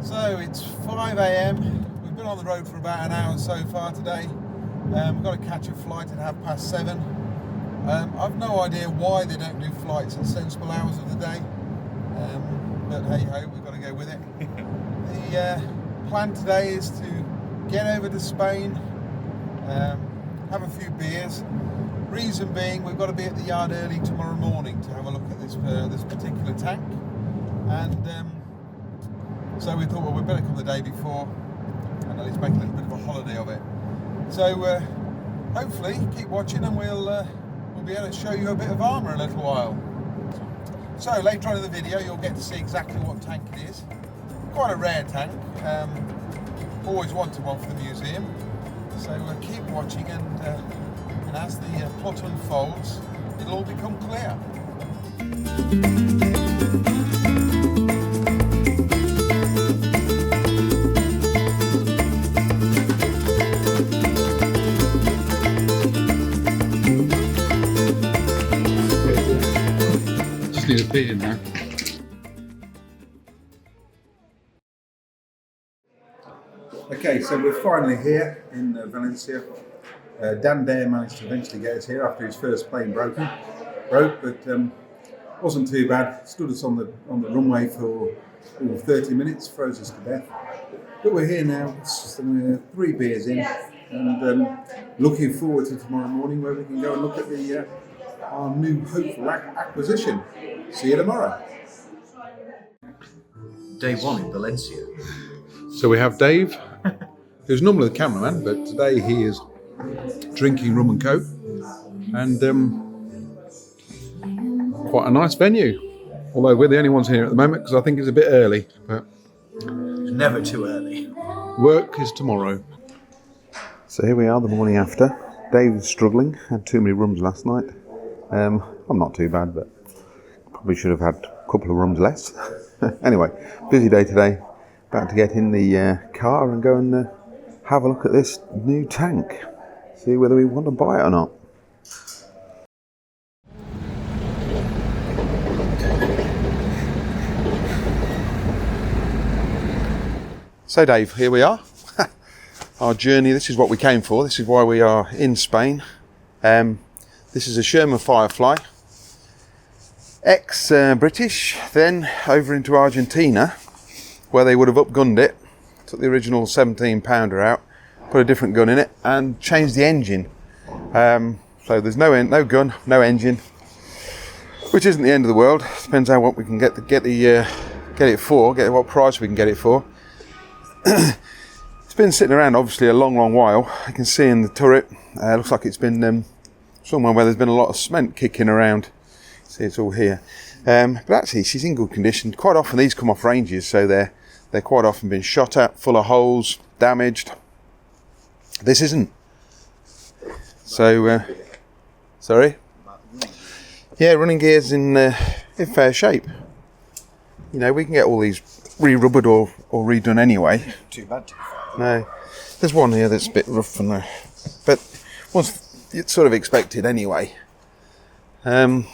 So it's 5 AM. We've been on the road for about an hour so far today. We've got to catch a flight at 7:30. I've no idea why they don't do flights at sensible hours of the day. But hey ho, we've got to go with it. The plan today is to get over to Spain, have a few beers. Reason being, we've got to be at the yard early tomorrow morning to have a look at this particular tank. And so we thought, well, we'd better come the day before and at least make a little bit of a holiday of it. So hopefully keep watching and we'll be able to show you a bit of Armour in a little while. So later on in the video you'll get to see exactly what tank it is. Quite a rare tank. Always wanted one for the museum. So keep watching and as the plot unfolds it'll all become clear. Need a beer now. Okay, so we're finally here in Valencia. Dan Dare managed to eventually get us here after his first plane broke, but wasn't too bad. Stood us on the runway for 30 minutes, froze us to death. But we're here now. It's 3 beers in, and looking forward to tomorrow morning where we can go and look at our new hopeful acquisition. See you tomorrow. Day 1 in Valencia. So we have Dave, who's normally the cameraman, but today he is drinking rum and coke, and quite a nice venue. Although we're the only ones here at the moment because I think it's a bit early, but It's never too early. work is tomorrow. So here we are the morning after. Dave's struggling, had too many rums last night. I'm not too bad, but probably should have had a couple of rums less. Anyway, busy day today. About to get in the car and go and have a look at this new tank. See whether we want to buy it or not. So Dave, here we are. Our journey, this is what we came for. This is why we are in Spain. This is a Sherman Firefly. Ex-British, then over into Argentina, where they would have upgunned it, took the original 17 pounder out, put a different gun in it, and changed the engine. So there's no gun, no engine, which isn't the end of the world. Depends on what we can get it for, what price we can get it for. It's been sitting around obviously a long while. You can see in the turret, looks like it's been somewhere where there's been a lot of cement kicking around. See, it's all here. But actually, she's in good condition. Quite often these come off ranges, so they're quite often been shot at, full of holes, damaged. This isn't. So, sorry? Yeah, running gear's in fair shape. You know, we can get all these re-rubbered or redone anyway. Too bad. No, there's one here that's a bit rough and but it's sort of expected anyway. This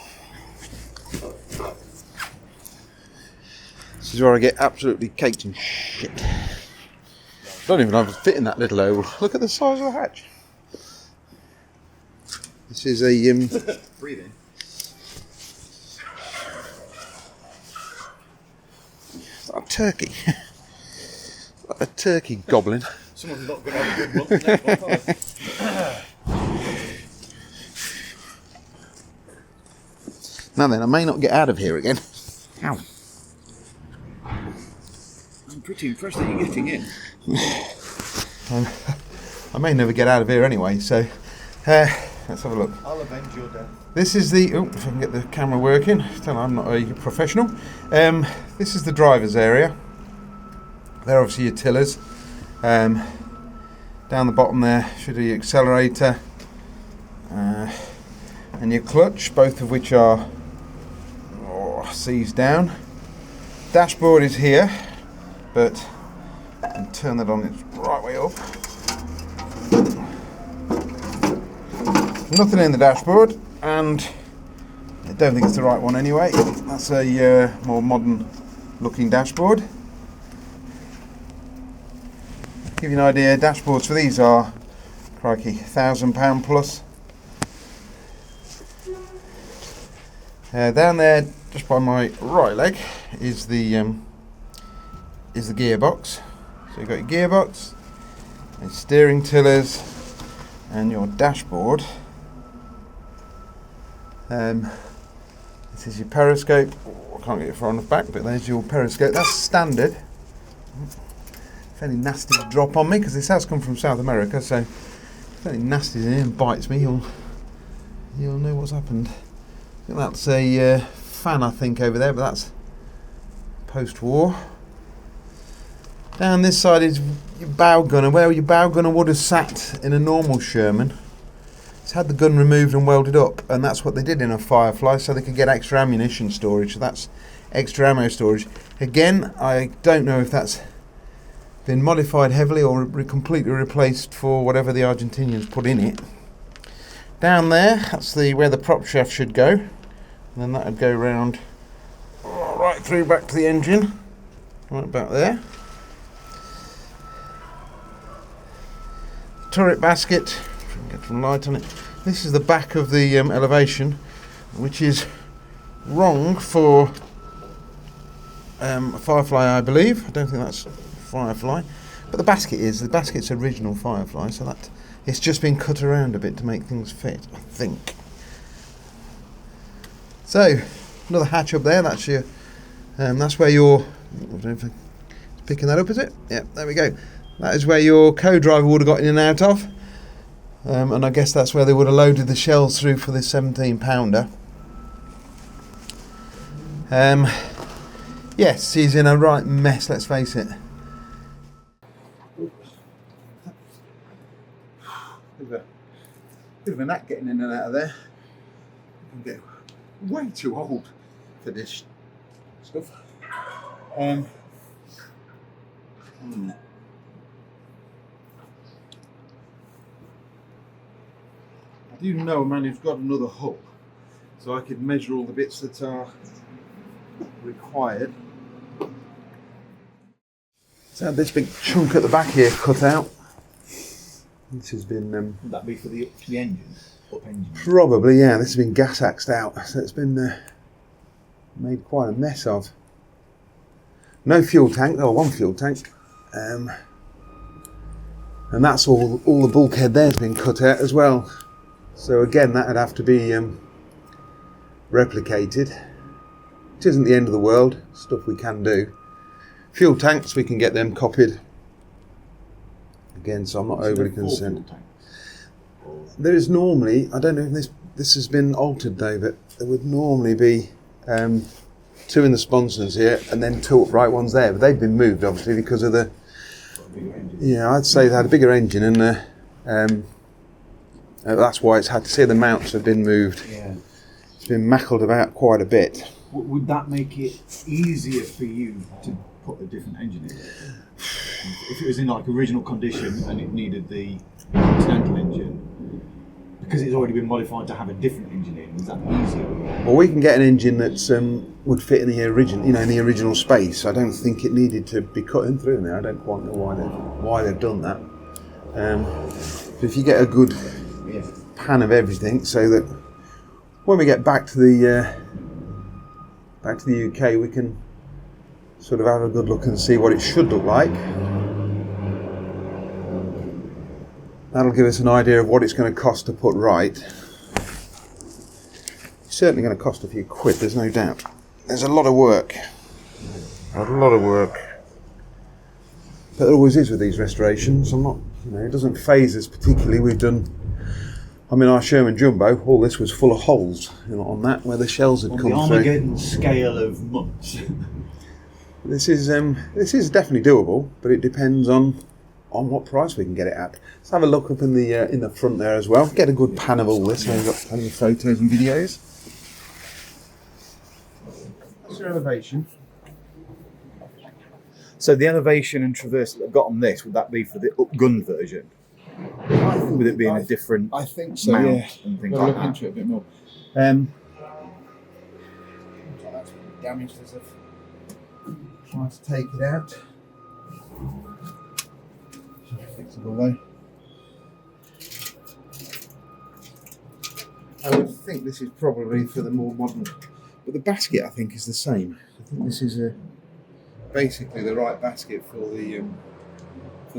is where I get absolutely caked in shit. Don't even have to fit in that little oval. Look at the size of the hatch. This is a Breathing. a turkey. Like a turkey goblin. Someone's not going to have a good one next one, are they? Now then, I may not get out of here again. Ow. I'm pretty impressed that you're getting in. I may never get out of here anyway, so let's have a look. I'll avenge your death. This is the, if I can get the camera working, I'm not a professional. This is the driver's area. They're obviously your tillers. Down the bottom there should be your accelerator and your clutch, both of which are C's down. Dashboard is here, but I can turn that on its right way up. Nothing in the dashboard, and I don't think it's the right one anyway. That's a more modern looking dashboard. give you an idea, dashboards for these are, crikey, £1,000 plus. Down there, just by my right leg, is the gearbox. So you've got your gearbox, your steering tillers, and your dashboard. This is your periscope. I can't get it far enough back, but there's your periscope. That's standard. Fairly nasty to drop on me because this has come from South America, so fairly nasty in here and bites me. You'll know what's happened. I think that's a fan, I think, over there, but that's post-war. Down this side is your bow gunner, where your bow gunner would have sat in a normal Sherman. It's had the gun removed and welded up, and that's what they did in a Firefly, so they could get extra ammunition storage. So that's extra ammo storage. Again, I don't know if that's been modified heavily or completely replaced for whatever the Argentinians put in it. Down there, that's where the prop shaft should go, and then that would go round right through back to the engine, right back there. Turret basket, if we can get some light on it. This is the back of the elevation, which is wrong for a Firefly, I believe. I don't think that's Firefly, but the basket is. The basket's original Firefly, so that it's just been cut around a bit to make things fit, I think. So another hatch up there. That's your. That's where your. I don't know if it's picking that up, is it? Yeah, there we go. That is where your co-driver would have got in and out of, and I guess that's where they would have loaded the shells through for this 17-pounder. Yes, he's in a right mess, let's face it. Bit of a knack getting in and out of there. I'm getting way too old for this stuff. I do know a man who's got another hull, so I could measure all the bits that are required. So this big chunk at the back here cut out. This has been Would that be for the engine? Up engine? Probably, yeah. This has been gas axed out, so it's been made quite a mess of. No fuel tank, oh, one fuel tank, and that's all the bulkhead there's been cut out as well. So again, that would have to be replicated. It isn't the end of the world, stuff we can do. Fuel tanks, we can get them copied. Again, so I'm not overly concerned. There is normally, I don't know if this has been altered though, but there would normally be 2 in the sponsons here and then 2 upright ones there, but they've been moved obviously because of the, yeah, I'd say they had a bigger engine, and that's why it's had to see the mounts have been moved. Yeah. It's been mackled about quite a bit. Would that make it easier for you to put a different engine in? If it was in like original condition and it needed the Continental engine, because it's already been modified to have a different engine in, is that easier? Well, we can get an engine that's would fit in the original, in the original space. I don't think it needed to be cut in through in there. I don't quite know why they've done that. But if you get a good pan of everything, so that when we get back to the UK, we can sort of have a good look and see what it should look like. That'll give us an idea of what it's going to cost to put right. It's certainly going to cost a few quid, there's no doubt. There's a lot of work. A lot of work. But there always is with these restorations. It doesn't faze us particularly. We've done, our Sherman Jumbo, all this was full of holes on that where the shells had come through. On the Armourgeddon scale of months. This is definitely doable, but it depends on what price we can get it at. Let's have a look up in the front there as well. Get a good pan of all this. So we've got plenty of photos and videos. That's your elevation. So the elevation and traverse that I've got on this, would that be for the upgun version? With it being a different I think so, mount yeah. and things Got to like look that? into it a bit more. That's been damaged as I've tried to take it out. So flexible though. I would think this is probably for the more modern, but the basket I think is the same. I think this is basically the right basket for the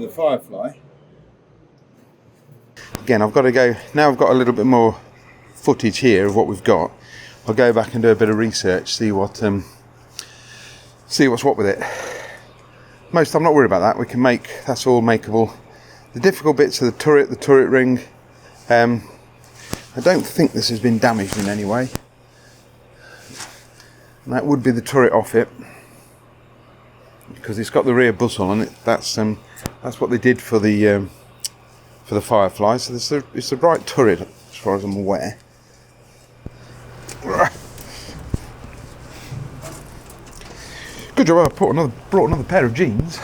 Firefly. Again, I've got to go, now I've got a little bit more footage here of what we've got. I'll go back and do a bit of research, see what's what with it. Most, I'm not worried about that. We can make, that's all makeable. The difficult bits are the turret ring. I don't think this has been damaged in any way. And that would be the turret off it, because it's got the rear bustle on it. That's what they did for the Firefly. So it's the right turret as far as I'm aware. Good job, I brought another pair of jeans.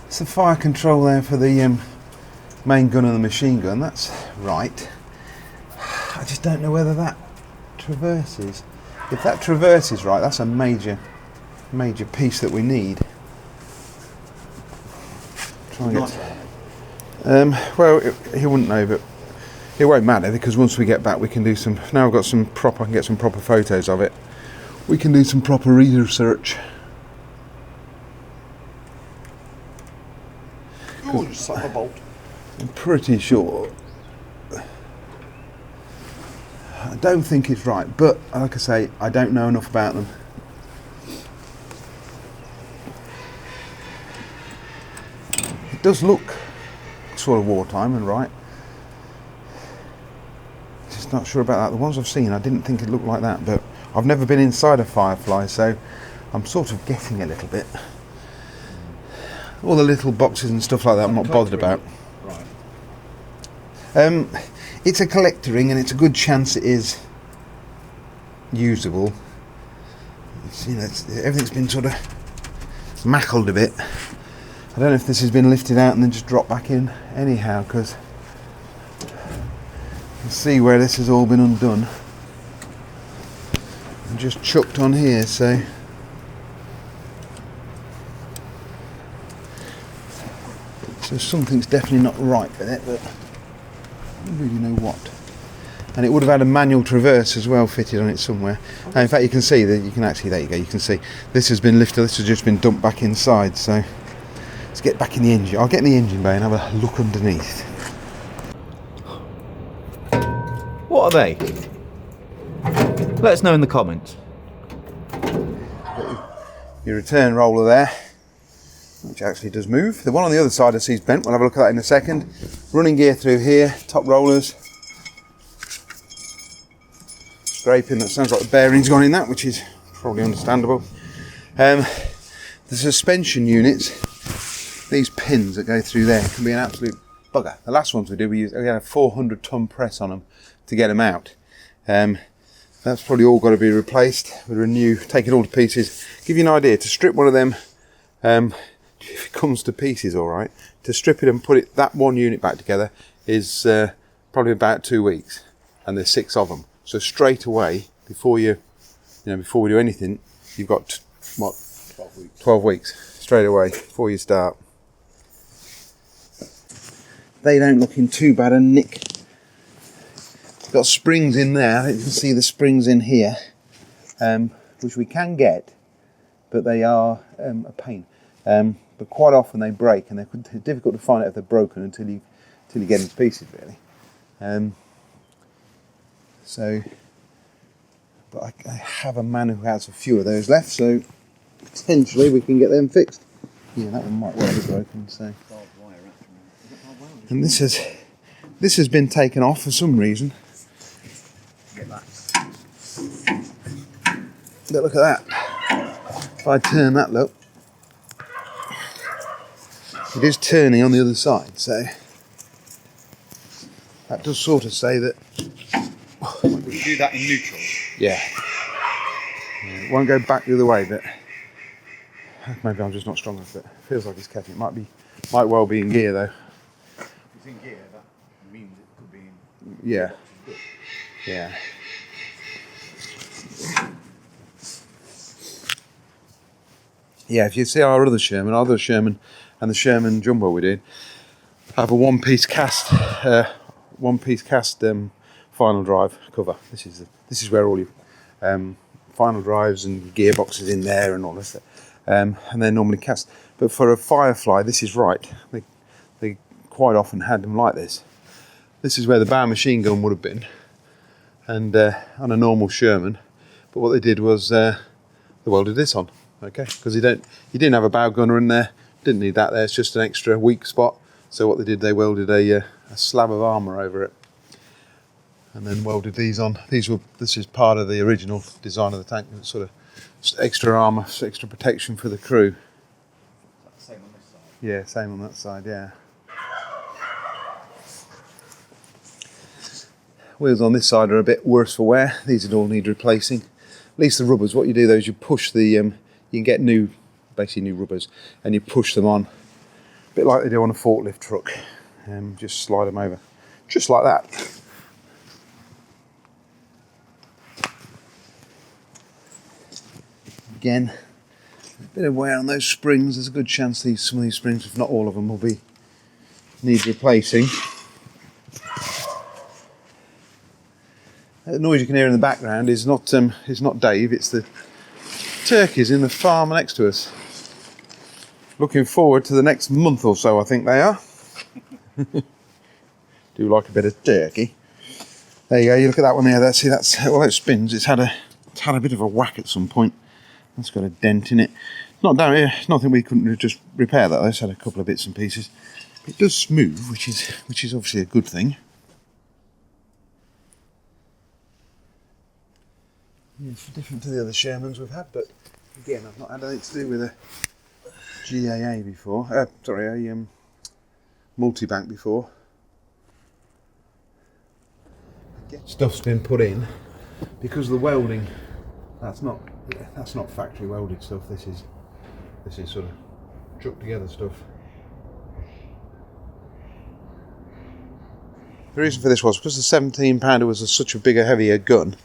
It's the fire control there for the main gun and the machine gun. That's right. I just don't know whether that traverses. If that traverses right, that's a major piece that we need. Try and get. Well, he wouldn't know, but it won't matter because once we get back, we can do some. Now I've got some proper. I can get some proper photos of it. We can do some proper research. Oh, just set a bolt. I'm pretty sure. I don't think it's right, but like I say, I don't know enough about them. It does look sort of wartime and right. Just not sure about that. The ones I've seen, I didn't think it looked like that, but I've never been inside a Firefly, so I'm sort of guessing a little bit. All the little boxes and stuff like that I'm not bothered about. Right. It's a collector ring and it's a good chance it is usable. It's, you know, everything's been sort of mackled a bit. I don't know if this has been lifted out and then just dropped back in anyhow, because you can see where this has all been undone and just chucked on here, so something's definitely not right with it, but I don't really know what. And it would have had a manual traverse as well fitted on it somewhere. And in fact, you can see that you can actually, there you go, you can see this has been lifted, this has just been dumped back inside. So let's get back in the engine. I'll get in the engine bay and have a look underneath. What are they? Let us know in the comments. Your return roller there, which actually does move. The one on the other side I see is bent. We'll have a look at that in a second. Running gear through here, top rollers. Scraping, that sounds like the bearing's gone in that, which is probably understandable. The suspension units, these pins that go through there can be an absolute bugger. The last ones we did, we had a 400-ton press on them to get them out. That's probably all got to be replaced with a new, take it all to pieces. Give you an idea, to strip one of them, if it comes to pieces all right, to strip it and put it, that one unit back together is probably about 2 weeks, and there's 6 of them. So straight away, before we do anything, you've got what? 12 weeks. 12 weeks straight away before you start. They don't look in too bad a nick. Got springs in there. You can see the springs in here, which we can get, but they are a pain. But quite often they break, and they're difficult to find out if they're broken until you get them to pieces, really. But I have a man who has a few of those left, so potentially we can get them fixed. Yeah, that one might well be broken. So, and this has been taken off for some reason. Look at that. If I turn that, look, it is turning on the other side, so that does sort of say that. We do that in neutral. Yeah. It won't go back the other way, but maybe I'm just not strong enough. But it feels like it's catching. It might well be in gear though. If it's in gear, that means it could be in. Yeah. Yeah. yeah, if you see our other Sherman and the Sherman Jumbo we did, have a one-piece cast final drive cover. This is where all your final drives and gearboxes in there and all this, and they're normally cast. But for a Firefly, this is right. They quite often had them like this. This is where the bow machine gun would have been, and on a normal Sherman. But what they did was they welded this on, okay? Because you didn't have a bow gunner in there, didn't need that there. It's just an extra weak spot. So what they did, they welded a slab of armour over it, and then welded these on. This is part of the original design of the tank. It's sort of extra armour, extra protection for the crew. Same on this side. Yeah, same on that side. Yeah. Wheels on this side are a bit worse for wear. These would all need replacing. At least the rubbers. What you do though is you push the. You can get basically new rubbers, and you push them on, a bit like they do on a forklift truck. Just slide them over, just like that. Again, a bit of wear on those springs. There's a good chance some of these springs, if not all of them, will need replacing. The noise you can hear in the background is not Dave. It's the turkeys in the farm next to us. Looking forward to the next month or so, I think they are. Do like a bit of turkey. There you go. You look at that one there. That's well, it spins. It's had a bit of a whack at some point. That's got a dent in it. Not down here. Nothing we couldn't just repair that. It's had a couple of bits and pieces. It does move, which is obviously a good thing. Yeah, it's different to the other Shermans we've had, but again, I've not had anything to do with a GAA before. A multi-bank before. Stuff's been put in because the welding. That's not factory welded stuff. This is sort of chucked together stuff. The reason for this was because the 17 pounder was such a bigger, heavier gun.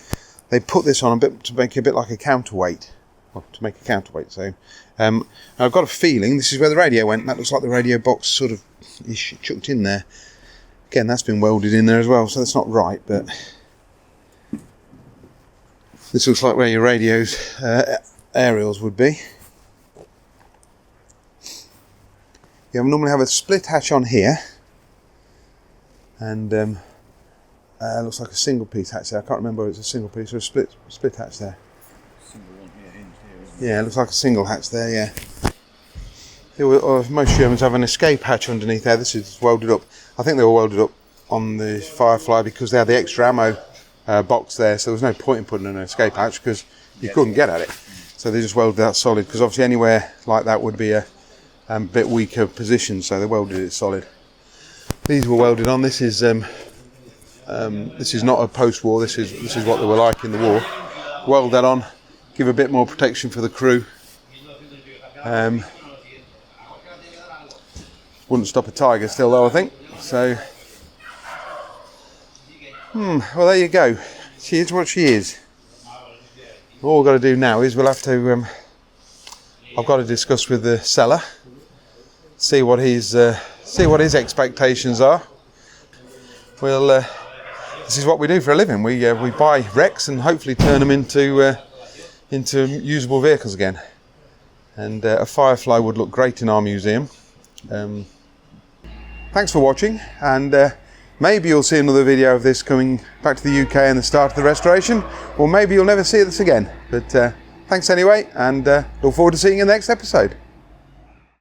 They put this on a bit to make it a bit like a counterweight. Well, to make a counterweight. So I've got a feeling this is where the radio went. That looks like the radio box sort of is chucked in there. Again, that's been welded in there as well, so that's not right, but this looks like where your radio's aerials would be. You normally have a split hatch on here, and looks like a single piece hatch there. I can't remember if it's a single piece or a split hatch there. Single one here, hinged here, isn't it? Yeah, it looks like a single hatch there, yeah. Most Shermans have an escape hatch underneath there. This is welded up. I think they were welded up on the Firefly because they had the extra ammo box there, so there was no point in putting an escape hatch because you couldn't get at it. So they just welded that solid, because obviously anywhere like that would be a bit weaker position, so they welded it solid. These were welded on. This is not a post-war. This is what they were like in the war. Weld that on, give a bit more protection for the crew. Wouldn't stop a tiger still though, I think. So, well, there you go. She is what she is. All we've got to do now is we'll have to. I've got to discuss with the seller, see what his expectations are. This is what we do for a living. We buy wrecks and hopefully turn them into usable vehicles again. And a Firefly would look great in our museum. Thanks for watching, and maybe you'll see another video of this coming back to the UK and the start of the restoration, or maybe you'll never see this again. But thanks anyway, and look forward to seeing you in the next episode.